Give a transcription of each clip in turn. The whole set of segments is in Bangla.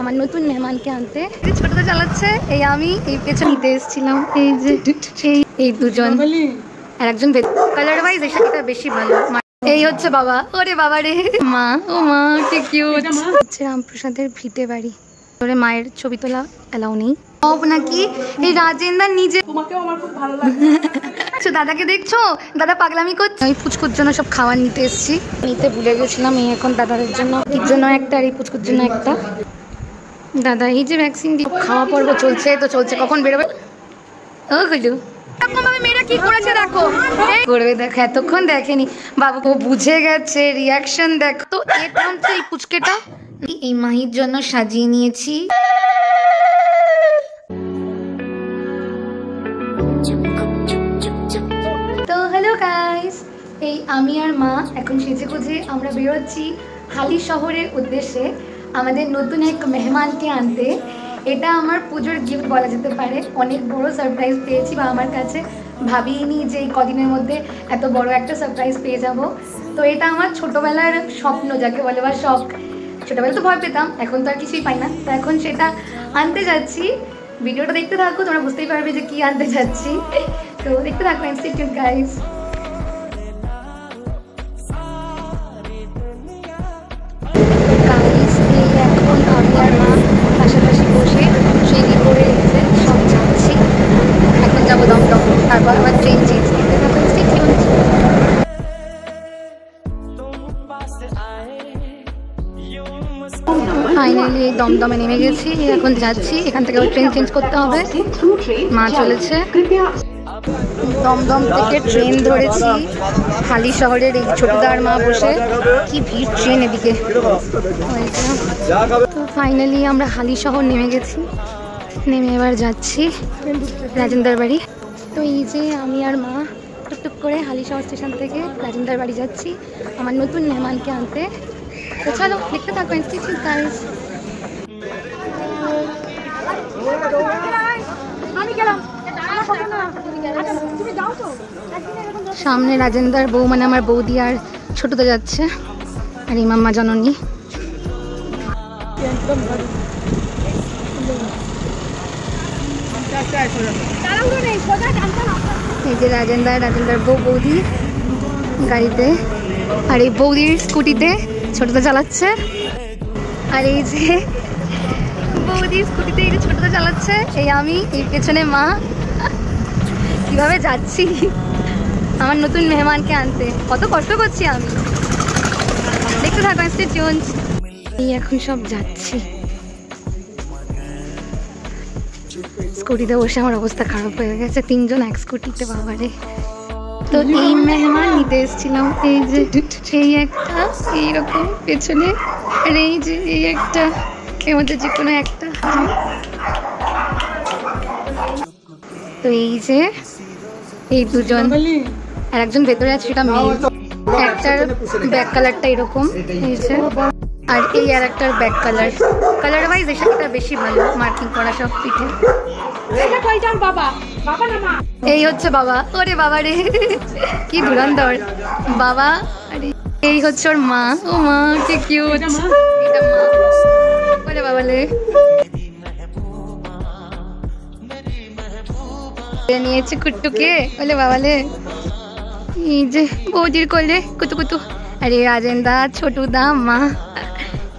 আমার নতুন মেহমানকে আনতে। ছোটটা চালাচ্ছে, এই আমি এই পেছনে নিতে এসেছিলাম। এই যে এই দুজন, আর একজন কালার ওয়াইজ এই শাড়িটা বেশি ভালো। এই হচ্ছে বাবা, ওরে বাবা রে, মা, ও মা কি কিউট। হচ্ছে রামপ্রসাদের ভিটে বাড়ি। ওরে মায়ের ছবি তোলা এলাও নেই। সব নাকি এই রাজেন্দ্র নিজে। তোমাকেও আমার খুব ভালো লাগে। দাদাকে দেখছো, দাদা পাগলামি করছে। আমি পুচকুর জন্য সব খাবার নিতে এসেছি, নিতে ভুলে গেছিলাম। এই এখন দাদাদের জন্য, এর জন্য একটা আর এই পুচকুর জন্য একটা। দাদা এই যে ভ্যাকসিন দিয়ে খাওয়া পর্ব চলছে, তো চলছে, কখন বেরোবে? ও গুজু মেয়েরা কি করেছে দেখো, করবে দেখো, এতক্ষণ দেখেনি বাবু, ও বুঝে গেছে, রিয়াকশন দেখো। তো এটা হচ্ছে এই পুচকেটা, এই মাহির জন্য সাজিয়ে নিয়েছি। তো হ্যালো গাইস, এই আমি আর মা এখন সেজে গুজে আমরা বেরোচ্ছি হালি শহরের উদ্দেশ্যে আমাদের নতুন এক মেহমানকে আনতে। এটা আমার পুজোর গিফট বলা যেতে পারে। অনেক বড় সারপ্রাইজ পেয়েছি, বা আমার কাছে ভাবিনি যে এই কদিনের মধ্যে এত বড় একটা সারপ্রাইজ পেয়ে যাব। তো এটা আমার ছোটোবেলার স্বপ্ন যাকে বলে, বা শখ। ছোটোবেলা তো ভয় পেতাম, এখন তো আর কিছুই পাই না, তো এখন সেটা আনতে যাচ্ছি। ভিডিওটা দেখতে থাকো, তোমরা বুঝতেই পারবে যে কি আনতে যাচ্ছি। তো দেখতে থাকো, স্টে টিউনড গাইস। এখন আমি আর মা পাশাপাশি বসে ট্রেনে করে সব যাচ্ছি। এখন যাবো দমদম, তারপর আবার ট্রেন চেঞ্জ করতে থাকো, স্টে টিউনড। ফাইনালি দমদমে নেমে গেছি, এখন যাচ্ছি। এখান থেকে আবার ট্রেন চেঞ্জ করতে হবে। মা চলেছে, দমদম থেকে ট্রেন ধরেছি হালি শহরের। এই ছোটদার মা বসে, কি ভিড় ট্রেন এদিকে। তো ফাইনালি আমরা হালি শহর নেমে গেছি, নেমে এবার যাচ্ছি রাজেন্দ্র বাড়ি। তো এই যে আমি আর মা টুকটুক করে হালি শহর স্টেশন থেকে রাজেন্দ্র বাড়ি যাচ্ছি আমার নতুন মেহমানকে আনতে। তো চলো দেখতে থাকো, স্টে টিউনড গাইস। সামনে রাজেন্দ্র বউ, মানে আমার বৌদি আর ছোটতে যাচ্ছে, আর এই মাম্মা জননী। এই যে রাজেন্দ্র বউ, বৌদি গাড়িতে, আর এই বৌদির স্কুটিতে ছোটটা চালাচ্ছে। আর এই যে বৌদির স্কুটিতে এই যে ছোটটা চালাচ্ছে, এই আমি, এই পেছনে মা। কিভাবে যাচ্ছি আমার নতুন মেহমানকে আনতে, কত কষ্ট করছি আমি। দেখতে থাকো, স্টে টিউনড। এই এখন সব যাচ্ছি, স্কুটিতে বসে আমার অবস্থা খারাপ হয়ে গেছে, তিনজন এক স্কুটিতে, বাবারে। তো এই মেহমান নিতে এসেছিলাম, এই যে এই একটা, এইরকম পেছনে, আর এই যে এই একটা, এর মধ্যে যে কোনো একটা। তো এই যে এই দুজন, আর একজন ভেতরে আছে, সেটা মেয়ে। একটার ব্যাক কালারটা এরকম, আর এই আর একটার ব্যাক কালার, কালার ওয়াইজ এই শাড়িটা বেশি ভালো, মার্কিং করা সব পিঠে। এই হচ্ছে বাবা, ওরে বাবা রে, কি ধুরন্ধর বাবা। এই হচ্ছে ওর মা, ও মা কি কিউট, এটা মা, ওরে বাবা রে। নিয়েছে কুট্টুকে, বলে বাবালে। এই যে বৌদির কোলে কুতু কুতু, আরে রাজেন্দা, ছোটুদা, মা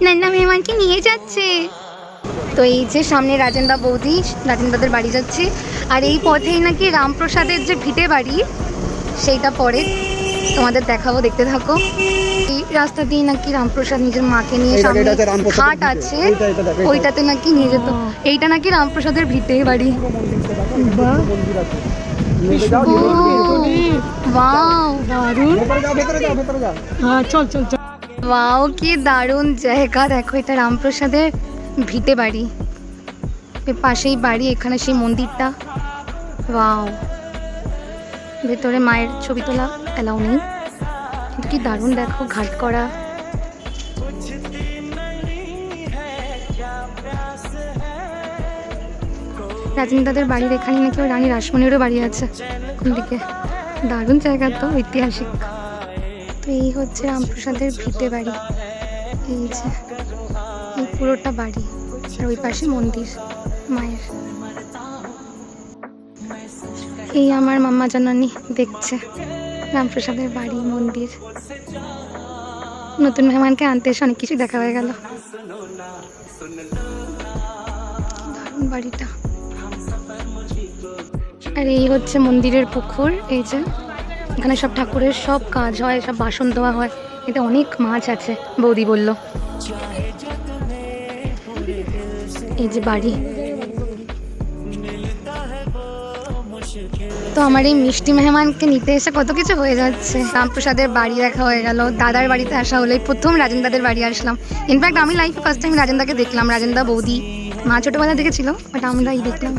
নান্না মেহমানকে নিয়ে যাচ্ছে। তো এই যে সামনে রাজেন্দা বৌদি, রাজেন্দাদের বাড়ি যাচ্ছি। আর এই পথেই নাকি রামপ্রসাদের যে ভিটে বাড়ি, সেইটা পরে তোমাদের দেখাবো, দেখতে থাকো। এই রাস্তা দিয়ে নাকি রামপ্রসাদ নিজের মাকে নিয়ে, সামনে ঘাট আছে ওইটাতে নাকি নিয়ে যেত। এইটা নাকি রামপ্রসাদের ভিটে বাড়ি। ওয়াও, কি দারুণ জায়গা দেখো, এটা রামপ্রসাদের ভিটে বাড়ি, পাশেই বাড়ি, এখানে সেই মন্দিরটা। ওয়াও, ভেতরে মায়ের ছবি তোলা এলাও নেই, কিন্তু কি দারুণ দেখো, ঘাট করা। রাজেন্দ্রদের বাড়ির এখানে নাকি ওই রানী রাসমণিরও বাড়ি আছে কোন দিকে। দারুণ জায়গা তো, ঐতিহাসিক। তো এই হচ্ছে রামপ্রসাদের ভিটে বাড়ি, এই যে এই পুরোটা বাড়ি। আর ওই পাশে মন্দির মায়ের। এই আমার মাম্মা জানানি দেখছে রামপ্রসাদের বাড়ি, মন্দির। নতুন মেহমানকে আনতে এসে অনেক কিছু দেখা হয়ে গেল। দারুণ বাড়িটা। আর এই হচ্ছে মন্দিরের পুকুর। এই যে এখানে সব ঠাকুরের সব কাজ হয়, সব বাসন ধোয়া হয়। এতে অনেক মাছ আছে বৌদি বলল। এই যে বাড়ি। তো আমার এই মিষ্টি মেহমানকে নিতে এসে কত কিছু হয়ে যাচ্ছে। রামপ্রসাদের বাড়ি দেখা হয়ে গেল, দাদার বাড়িতে আসা হলো। প্রথম রাজেন্দাদের বাড়ি আসলাম। ইনফ্যাক্ট আমি লাইফে ফার্স্ট টাইম রাজেন্দাকে দেখলাম। রাজেন্দা বৌদি মা ছোটোবেলা দেখেছিল, বাট আমরাই দেখলাম।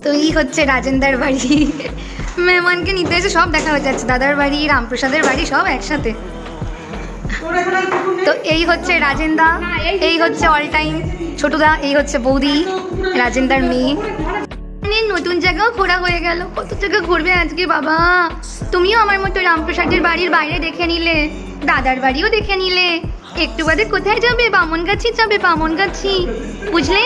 তো এই হচ্ছে রাজেন্দার বাড়ি। মেহমানকে নিতে এসে সব দেখা হয়ে যাচ্ছে, দাদার বাড়ি, রামপ্রসাদের বাড়ি সব একসাথে। তো এই হচ্ছে রাজেন্দা, এই হচ্ছে অল টাইম ছোটদা, এই হচ্ছে বৌদি রাজেন্দার মেয়ে। নতুন জায়গাও ঘোরা হয়ে গেল। কত জায়গা ঘুরবে আজকে বাবা। তুমিও আমার মতো রামপ্রসাদের বাড়ির বাইরে দেখে নিলে, দাদার বাড়িও দেখে নিলে। একটু বাদে কোথায় যাবে? বামনগাছি যাবে, বামনগাছি, বুঝলে?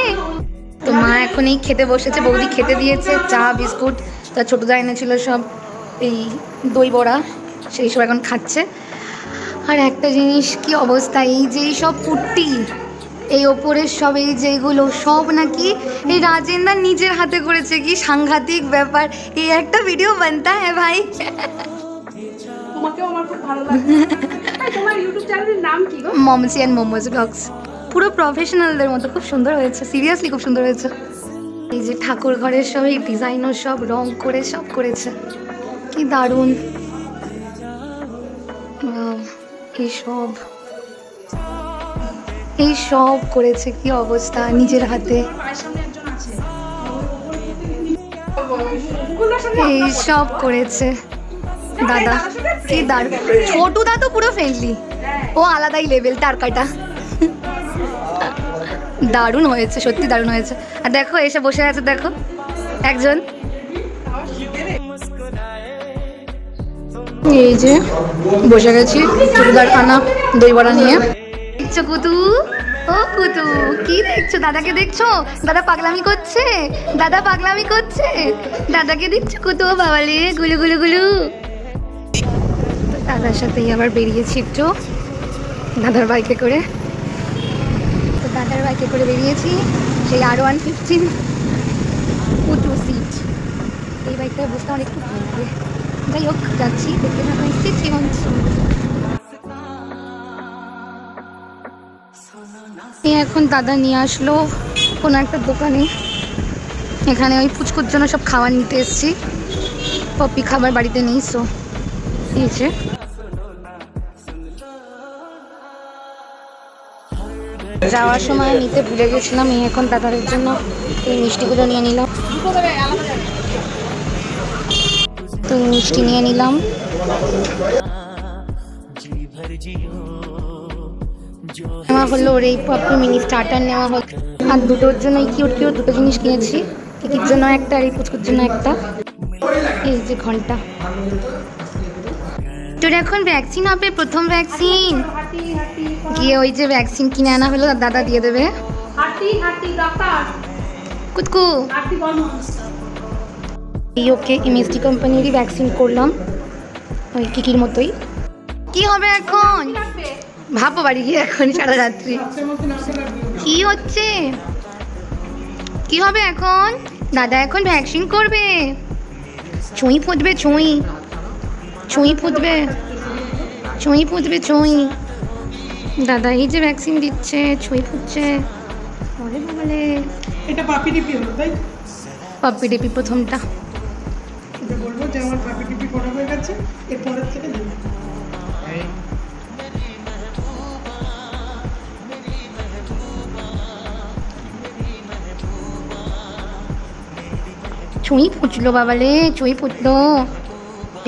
তো মা এখন এই খেতে বসেছে, বৌদি খেতে দিয়েছে চা বিস্কুট। তা ছোটদা এনেছিল সব এই দই বড়া, সেই সব এখন খাচ্ছে। আর একটা জিনিস কি অবস্থা, এই যে সব কুর্তি, এই ওপরের সব এই যেগুলো সব নাকি এই রাজেন্দা নিজের হাতে করেছে। কি সাংঘাতিক ব্যাপার। এই একটা ভিডিও বানতা হ্যাঁ ভাই। তোমাকেও আমার খুব ভালো লাগে। তোমার ইউটিউব চ্যানেলের নাম কি গো? মমসি অ্যান্ড মোমোস ব্লগস। পুরো প্রফেশনালদের মতো, খুব সুন্দর হয়েছে, সিরিয়াসলি খুব সুন্দর হয়েছে। এই যে ঠাকুর ঘরের সব এই ডিজাইনও সব রং করে সব করেছে, কি দারুণ। এই সব করেছে, কি অবস্থা নিজের হাতে। এই সব করেছে দাদা, কি দারুণ। ছোটদা তো পুরো ফ্রেন্ডলি, ও আলাদাই লেভেল, তার কাটা। দারুণ হয়েছে, সত্যি দারুণ হয়েছে। আর দেখো এসে বসে আছে, দেখো একজন। এই যে বসে গেছি ছোটদার খানা দই বড়া নিয়ে। দেখছো কুতু? ও কুতু, কি দেখছো? দাদাকে দেখছো? দাদা পাগলামি করছে, দাদা পাগলামি করছে। দাদাকে দেখছো কুতু? বাবালে গুলু গুলু গুলু। দাদার সাথেই আবার বেরিয়েছি একটু দাদার বাইকে করে। তো দাদার বাইকে করে বেরিয়েছি, সেই R115 2 সিট। এই বাইকটায় বসতে আমার একটু ভালো লাগে। যাই হোক যাচ্ছি, দেখতে থাকা এসেছি। এখন দাদা নিয়ে আসলো কোনো একটা দোকানে। এখানে ওই পুচকুর জন্য সব খাবার নিতে এসেছি। পপি খাবার বাড়িতে নেই, সো নিয়েছে। যাওয়ার সময় নিতে ভুলে গেছিলাম, এই এখন দাদার জন্য এই মিষ্টিগুলো নিয়ে নিলাম। তো মিষ্টি নিয়ে নিলাম। নেওয়া হলো ওর এই পপি মিনি স্টার্টার নেওয়া হলো। আর দুটোর জন্য কিউট কিউট দুটো জিনিস কিনেছি, কিকির জন্য একটা আর এই পুচকুর জন্য একটা। এই যে ঘন্টা। তোর এখন ভ্যাকসিন হবে, প্রথম ভ্যাকসিন। গিয়ে ওই যে ভ্যাকসিন কিনে আনা হলো, দাদা দিয়ে দেবে। কুতকু এই ওকে এমএসডি কোম্পানিরই ভ্যাকসিন করলাম, ওই কিকির মতোই। কি হবে এখন ভাবো বাড়ি গিয়ে এখন সারা রাত্রি কি হচ্ছে, কি হবে এখন? দাদা এখন ভ্যাকসিন করবে, ছুঁই ফুটবে, ছুঁই ছুঁই ফুটবে, ছুঁই ফুটবে, ছুঁই। দাদা এই যে ভ্যাকসিন দিচ্ছে, ছুঁই ফুটছে। বলে বলে এটা পাপি ডিপি হলো, তাই? পাপি ডিপি প্রথমটা। এটা বলবো যে আমার পাপি ডিপি করা হয়ে গেছে, এরপরের থেকে দিন। ছুঁই ফুটলো বাবালে, ছুঁই ফুটলো।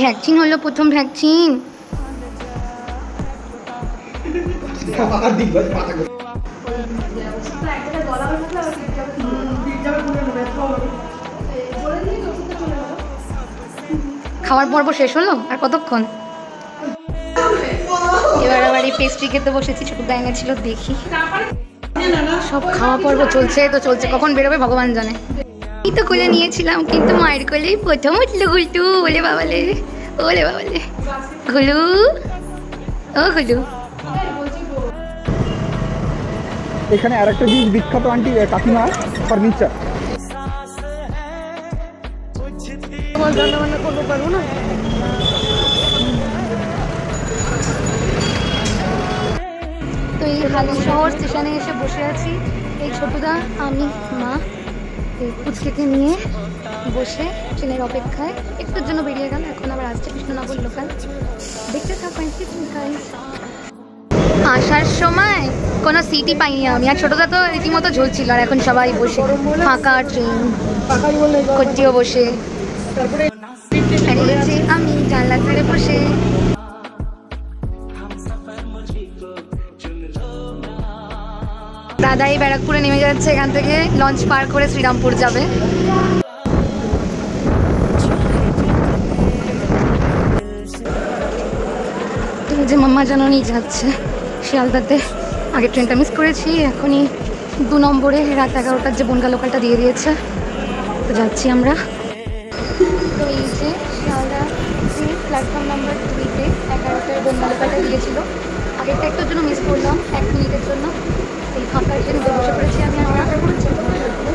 ভ্যাকসিন হলো, প্রথম ভ্যাকসিন। খাওয়ার পর্ব শেষ হলো, আর কতক্ষণ? এবার আবার এই পেস্ট্রি খেতে বসেছি, ছোট দাইনা ছিল, দেখি। সব খাওয়া পর্ব চলছে তো চলছে, কখন বেরোবে ভগবান জানে। এই তো কোলে নিয়েছিলাম কিন্তু মায়ের কোলেই প্রথম উঠলো গুলটু। ওলে বাবালে, ওলে বাবালে, গুলু ও গুলু। এখানে আরেকটা জিনিস বিখ্যাত আন্টি কাকিমা ফার্নিচার। তো এই হালিশহর স্টেশনে এসে বসে আছি, এই ছোটদা আমি মা এই পুচকেকে নিয়ে বসে ট্রেনের অপেক্ষায়। একটুর জন্য বেরিয়ে গেল, এখন আবার আসছে কৃষ্ণনগর লোকাল। দেখতে থাকুন। আসার সময় কোনো সিটই পাইনি আমি, আর ছোটদা তো রীতিমতো ঝুলছিল, আর এখন সবাই বসে ফাঁকা ট্রেন, কচ্চিও বসে, আর এই যে আমি জানলার ধারে বসে। দাদা এই ব্যারাকপুরে নেমে যাচ্ছে, এখান থেকে লঞ্চ পার করে শ্রীরামপুর যাবে। তুমি যে মাম্মা জানানি যাচ্ছে শিয়ালদাতে, আগে ট্রেনটা মিস করেছি, এখনই 2 নম্বরে রাত 11টার যে বনগা লোকালটা দিয়ে দিয়েছে, তো যাচ্ছি আমরা। তো এই যে শিয়ালদা প্ল্যাটফর্ম নাম্বার 3-তে 11টার বনগা লোকালটা দিয়েছিল, আগেরটা একটুর জন্য মিস করলাম, 1 মিনিটের জন্য। এই ফাঁকা ট্রেনে বসে পড়েছি আমি আমরা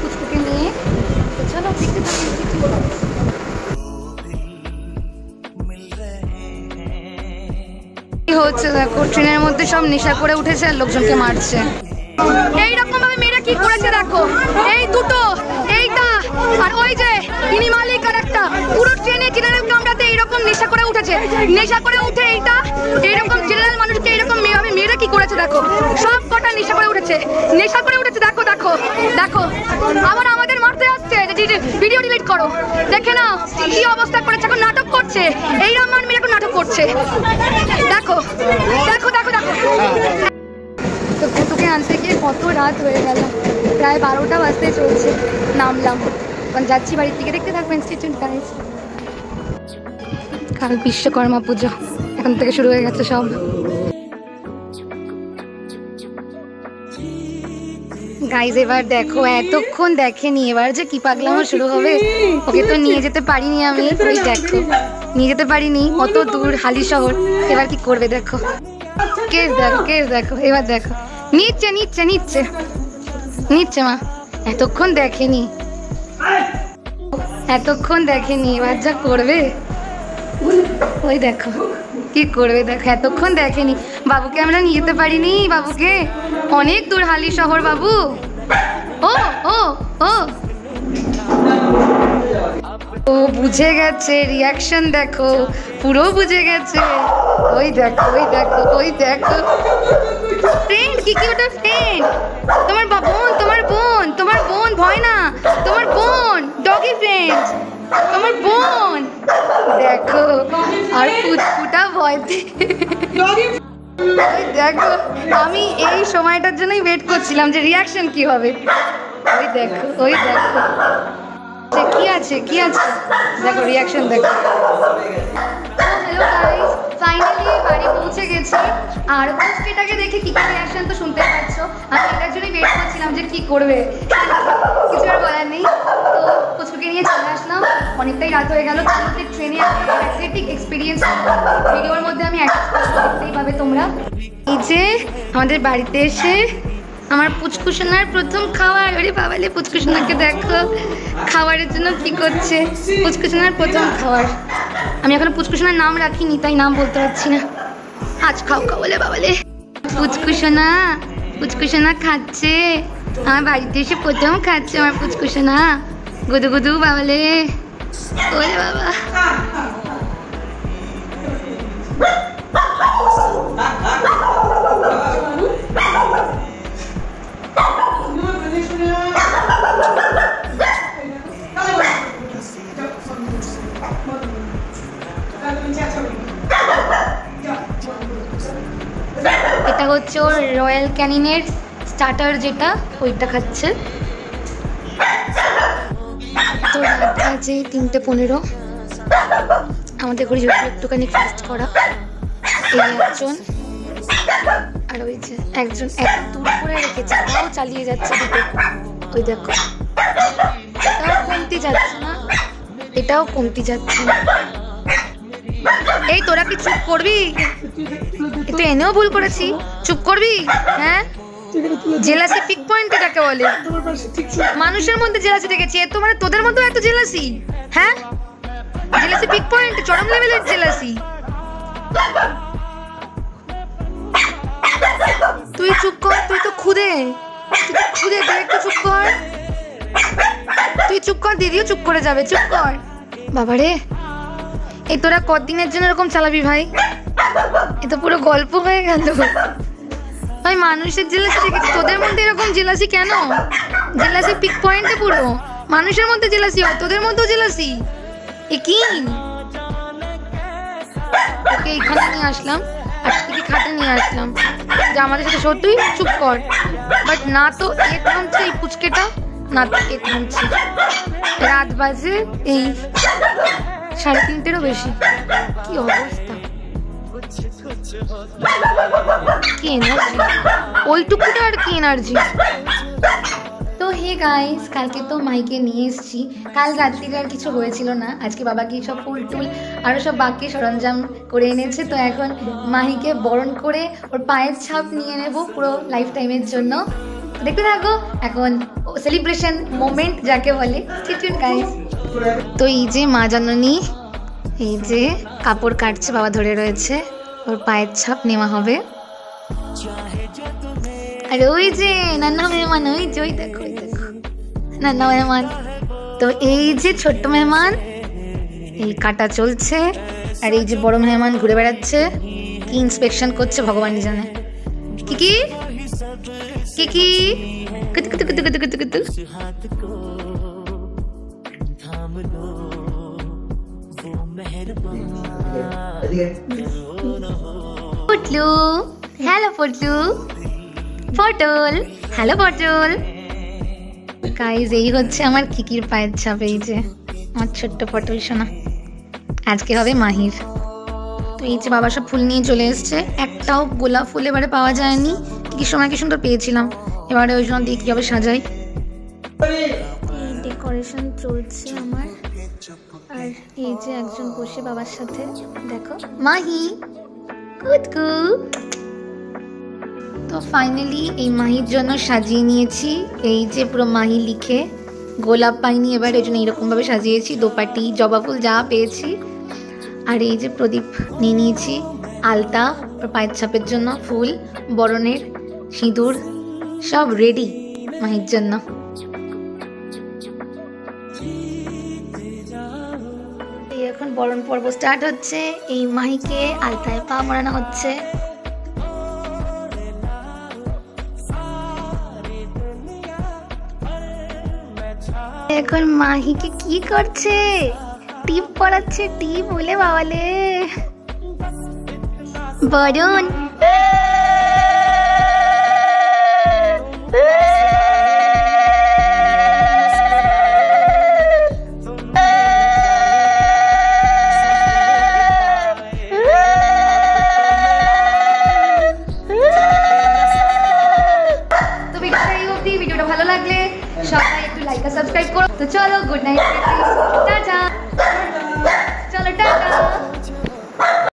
পুচকুকে নিয়ে। তো চলো দেখতে থাকি কি হচ্ছে। দেখো ট্রেনের মধ্যে সব নেশা করে উঠেছে আর লোকজনকে মারছে। এইরকম ভাবে মেয়েরা কি করেছে দেখো, এই দুটো, এইটা আর ওই যে ইনি মালিক আর একটা, পুরো ট্রেনে জেনারেল কামরাতে এইরকম নেশা করে উঠেছে। নেশা করে উঠে এইটা এইরকম জেনারেল মানুষকে এইরকম মেয়েরা কি করেছে দেখো, সব কটা নেশা করে উঠেছে, নেশা করে উঠেছে। দেখো দেখো দেখো, আবার আমাদের মারতে আসছে, ভিডিও ডিলিট করো, দেখে নাও কি অবস্থা করেছে। এখন নাটক করছে, এইরকম মানুষ এখন নাটক করছে। দেখো দেখো দেখো দেখো। তো কুতুকে আনতে গিয়ে কত রাত হয়ে গেল, প্রায় 12টা বাজতে চলছে। নামলাম, এখন যাচ্ছি বাড়ির দিকে। দেখতে থাকবেন স্টেশন গাইস। কাল বিশ্বকর্মা পুজো, এখন থেকে শুরু হয়ে গেছে সব। গাইজ এবার দেখো, এতক্ষণ দেখেনি, এবার যে কি পাগলামো শুরু হবে। ওকে তো নিয়ে যেতে পারিনি আমি, ওই দেখো নিয়ে যেতে পারিনি, অত দূর হালিশহর। এবার কি করবে দেখো, কেস দেখো, কেস দেখো, এবার দেখো নিচ্ছে নিচ্ছে নিচ্ছে নিচ্ছে। মা এতক্ষণ দেখেনি, এতক্ষণ দেখেনি, এবার যা করবে ওই দেখো কি করবে দেখো। এতক্ষণ দেখেনি, বাবুকে আমরা নিয়ে যেতে পারিনি, বাবুকে অনেক দূর হালিশহর বাবু। ও ও ও ও বুঝে গেছে, রিয়াকশন দেখো, পুরো বুঝে গেছে। ওই দেখো ওই দেখো ওই দেখো। ফ্রেন্ড কি কি ওটা ফ্রেন্ড, তোমার বোন, তোমার বোন, তোমার বোন, ভয় না, তোমার বোন, ডগি ফ্রেন্ড, তোমার বোন। দেখো আর পুচকুটা ভয়তে। দেখো আমি এই সময়টার জন্যই ওয়েট করছিলাম যে রিয়াকশন কি হবে। ওই দেখো ওই দেখো কি আছে কি আছে, দেখো রিয়াকশন দেখো। হ্যালো গাইস, ফাইনালি বাড়ি পৌঁছে গেছি। আর পুচকিটাকে দেখে কি কি রিয়াকশন তো শুনতে পাচ্ছ। আমি এটার জন্যই ওয়েট করছিলাম যে কি করবে, কিছু আর বলার নেই। তো পুচকুকে নিয়ে চলে আসলাম, অনেকটাই রাত হয়ে গেল। আমাদের ট্রেনে অ্যাথলেটিক এক্সপিরিয়েন্স ভিডিওর মধ্যে আমি দেখতেই পাবে তোমরা। এই যে আমাদের বাড়িতে এসে আমার পুচকুসোনার প্রথম খাবার। ওরে বাবালে, পুচকুসোনাকে দেখো খাবারের জন্য কি করছে। পুচকুসোনার প্রথম খাবার, আমি এখনো পুচকুসোনার নাম রাখিনি তাই নাম বলতে পারছি না। আজ খাও খাও বলে বাবালে। পুচকুসোনা, পুচকুসোনা খাচ্ছে, আমার বাড়িতে এসে প্রথম খাচ্ছে আমার পুচকুসোনা। গুদু গুদু বাবালে, ওরে বাবা। এটা হচ্ছে ওর রয়্যাল ক্যানিনের স্টার্টার, যেটা ওইটা খাচ্ছে। তো রাত বাজে 3:15, আমাদের ঘরে একটুখানি ফাস্ট করা। এই একজন, আর ওই যে একজন এক দূর করে রেখেছে, তাও চালিয়ে যাচ্ছে দুটো। ওই দেখো, এটাও কমতি যাচ্ছে না, এটাও কমতি যাচ্ছে না। এই তোরা কি চুপ করবি? একটু এনেও ভুল করেছি, চুপ করবি? হ্যাঁ, জেলাসি পিক পয়েন্ট এটাকে বলে। মানুষের মধ্যে জেলাসি দেখেছি, এত মানে তোদের মধ্যে এত জেলাসি? হ্যাঁ, জেলাসি পিক পয়েন্ট, চরম লেভেলের জেলাসি। তুই চুপ কর, তুই তো খুদে, তুই একটু চুপ কর, তুই চুপ কর, দিদিও চুপ করে যাবে, চুপ কর। বাবারে, এই তোরা কতদিনের জন্য এরকম চালাবি ভাই? এ তো পুরো গল্প হয়ে গেল ভাই। মানুষের জেলাসি দেখেছি, তোদের মধ্যে এরকম জেলাসি কেন? জেলাসি পিক পয়েন্টে পুরো মানুষের মধ্যে জেলাসি হয়, তোদের মধ্যেও জেলাসি? এ কি? ওকে এখানে নিয়ে আসলাম আর কি খাটে নিয়ে আসলাম যে আমাদের সাথে সত্যিই চুপ কর, বাট না তো এ থামছে এই পুচকেটা, না তো এ থামছে। রাত বাজে এই 3:30-এরও বেশি। কি অবস্থা, কি এনার্জি, ওইটুকুটা আর কি এনার্জি। তো হে গাইস, কালকে তো মাইকে নিয়ে এসেছি, কাল রাত্রিরে আর কিছু হয়েছিল না। আজকে বাবা গিয়ে সব ফুল টুল আরও সব বাকি সরঞ্জাম করে এনেছে। তো এখন মাহিকে বরণ করে ওর পায়ের ছাপ নিয়ে নেব পুরো লাইফ টাইমের জন্য। দেখতে থাকো, এখন সেলিব্রেশন মোমেন্ট যাকে বলে। গাইস, তো এই যে মা জাননী, এই যে কাপড় কাটছে, বাবা ধরে রয়েছে, ওর পায়ের ছাপ নেওয়া হবে। আর ওই যে নান্না মেহমান, ওই যে ওই দেখো, ওই দেখো নান্না মেহমান। তো এই যে ছোট্ট মেহমান, এই কাটা চলছে, আর এই যে বড় মেহমান ঘুরে বেড়াচ্ছে, কি ইন্সপেকশন করছে ভগবানই জানে। কি কি কি কি কুতু কুতু কুতু কুতু কুতু কুতু। পটলু, হ্যালো পটলু, পটল, হ্যালো পটল। গাইজ, এই হচ্ছে আমার কিকির পায়ের ছাপ, এই যে আমার ছোট্ট পটল সোনা, আজকে হবে মাহির। তো এই যে বাবা সব ফুল নিয়ে চলে এসছে, একটাও গোলাপ ফুল এবারে পাওয়া যায়নি, কিকির সময় কি সুন্দর পেয়েছিলাম, এবারে ওই জন্য দিয়ে কীভাবে সাজাই। এই ডেকোরেশন চলছে আমার, আর এই যে একজন বসে বাবার সাথে, দেখো মাহি কুতকু। তো ফাইনালি এই মাহির জন্য সাজিয়ে নিয়েছি, এই যে পুরো মাহি লিখে, গোলাপ পাইনি এবার, এই জন্য এইরকমভাবে সাজিয়েছি, দোপাটি জবা ফুল যা পেয়েছি। আর এই যে প্রদীপ নিয়ে নিয়েছি, আলতা, ওর পায়ের ছাপের জন্য ফুল, বরণের সিঁদুর, সব রেডি মাহির জন্য। এই এখন বরণ পর্ব স্টার্ট হচ্ছে, এই মাহিকে আলতায় পা মোড়ানো হচ্ছে। এখন মাহিকে কি করছে, টিপ পড়াচ্ছে, টিপ বলে বাবালে। বরণ ভিডিওটা ভালো লাগলে সবাই একটু লাইক আর সাবস্ক্রাইব করো। তো চলো, গুড নাইট, টাটা।